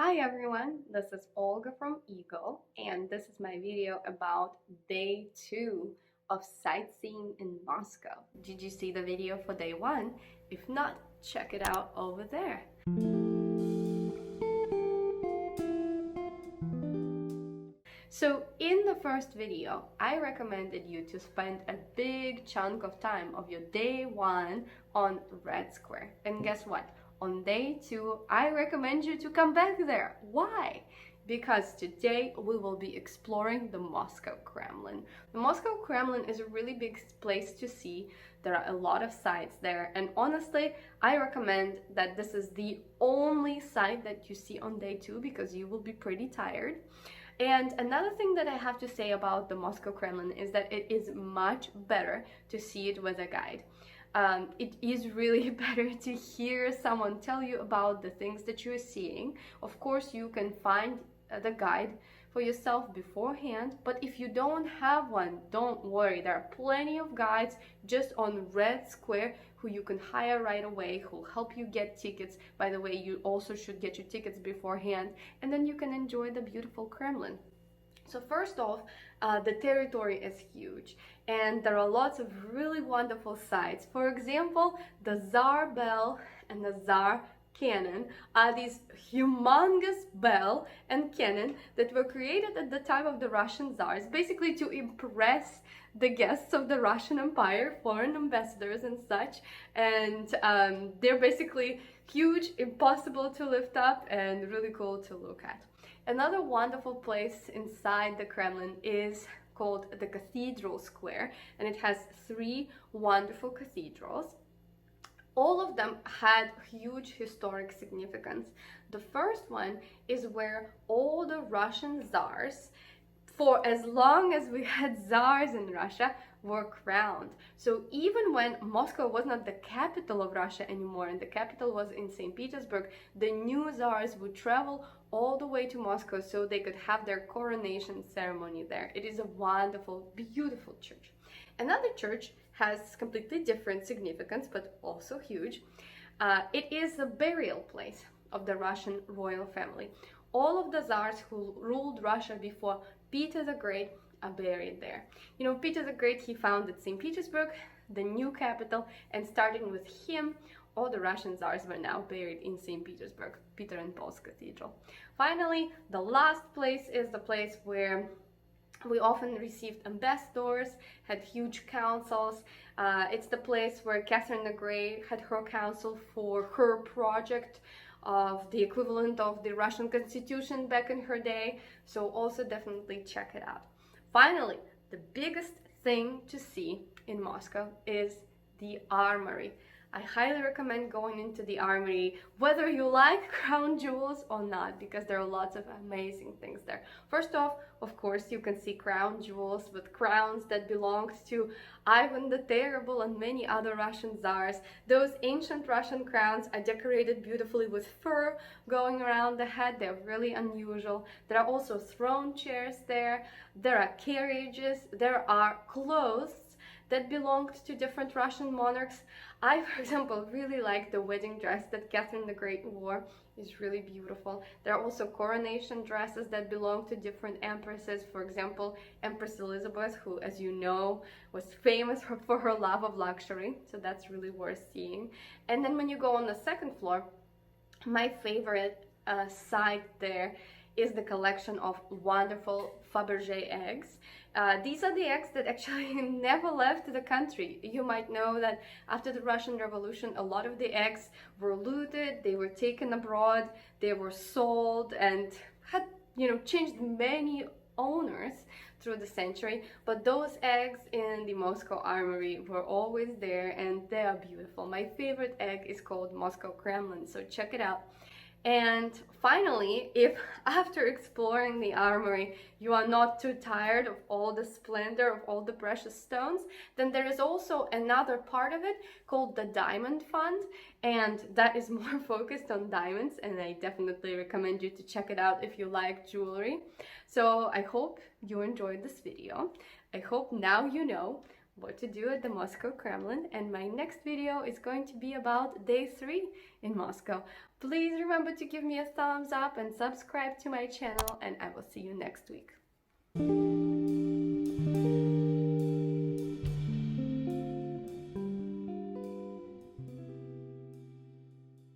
Hi everyone, this is Olga from Eagle, and this is my video about day 2 of sightseeing in Moscow. Did you see the video for day 1? If not, check it out over there. So in the first video, I recommended you to spend a big chunk of time of your day 1 on Red Square. And guess what? On day 2, I recommend you to come back there. Why? Because today we will be exploring the Moscow Kremlin. The Moscow Kremlin is a really big place to see. There are a lot of sites there, and honestly, I recommend that this is the only site that you see on day 2 because you will be pretty tired. And another thing that I have to say about the Moscow Kremlin is that it is much better to see it with a guide. It is really better to hear someone tell you about the things that you are seeing. Of course, you can find the guide for yourself beforehand, but if you don't have one, don't worry. There are plenty of guides just on Red Square who you can hire right away, who will help you get tickets. By the way, you also should get your tickets beforehand, and then you can enjoy the beautiful Kremlin. So first off, the territory is huge, and there are lots of really wonderful sites. For example, the Tsar bell and the Tsar cannon are these humongous bell and cannon that were created at the time of the Russian Tsars, basically to impress the guests of the Russian Empire, foreign ambassadors and such. And they're basically huge, impossible to lift up, and really cool to look at. Another wonderful place inside the Kremlin is called the Cathedral Square, and it has 3 wonderful cathedrals. All of them had huge historic significance. The first one is where all the Russian Tsars, for as long as we had Tsars in Russia, were crowned. So even when Moscow was not the capital of Russia anymore and the capital was in St. Petersburg, the new Tsars would travel all the way to Moscow so they could have their coronation ceremony there. It is a wonderful, beautiful church. Another church has completely different significance, but also huge. It is the burial place of the Russian royal family. All of the Tsars who ruled Russia before Peter the Great are buried there. You know, Peter the Great, he founded St. Petersburg, the new capital, and starting with him, all the Russian Tsars were now buried in St. Petersburg, Peter and Paul's Cathedral. Finally, the last place is the place where we often received ambassadors, had huge councils. It's the place where Catherine the Great had her council for her project of the equivalent of the Russian Constitution back in her day. So also definitely check it out. Finally, the biggest thing to see in Moscow is the Armory. I highly recommend going into the Armory, whether you like crown jewels or not, because there are lots of amazing things there. First off, of course, you can see crown jewels with crowns that belonged to Ivan the Terrible and many other Russian Tsars. Those ancient Russian crowns are decorated beautifully with fur going around the head. They're really unusual. There are also throne chairs there. There are carriages. There are clothes that belonged to different Russian monarchs. I, for example, really like the wedding dress that Catherine the Great wore. It's really beautiful. There are also coronation dresses that belong to different empresses. For example, Empress Elizabeth, who, as you know, was famous for her love of luxury. So that's really worth seeing. And then when you go on the second floor, my favorite site there is the collection of wonderful Fabergé eggs. These are the eggs that actually never left the country. You might know that after the Russian Revolution, a lot of the eggs were looted, they were taken abroad, they were sold, and had, changed many owners through the century. But those eggs in the Moscow Armory were always there, and they are beautiful. My favorite egg is called Moscow Kremlin, so check it out. And finally, if after exploring the Armory you are not too tired of all the splendor of all the precious stones, then there is also another part of it called the Diamond Fund, and that is more focused on diamonds, and I definitely recommend you to check it out if you like jewelry. So I hope you enjoyed this video. I hope now you know what to do at the Moscow Kremlin, and my next video is going to be about day 3 in Moscow. Please remember to give me a thumbs up and subscribe to my channel, and I will see you next week.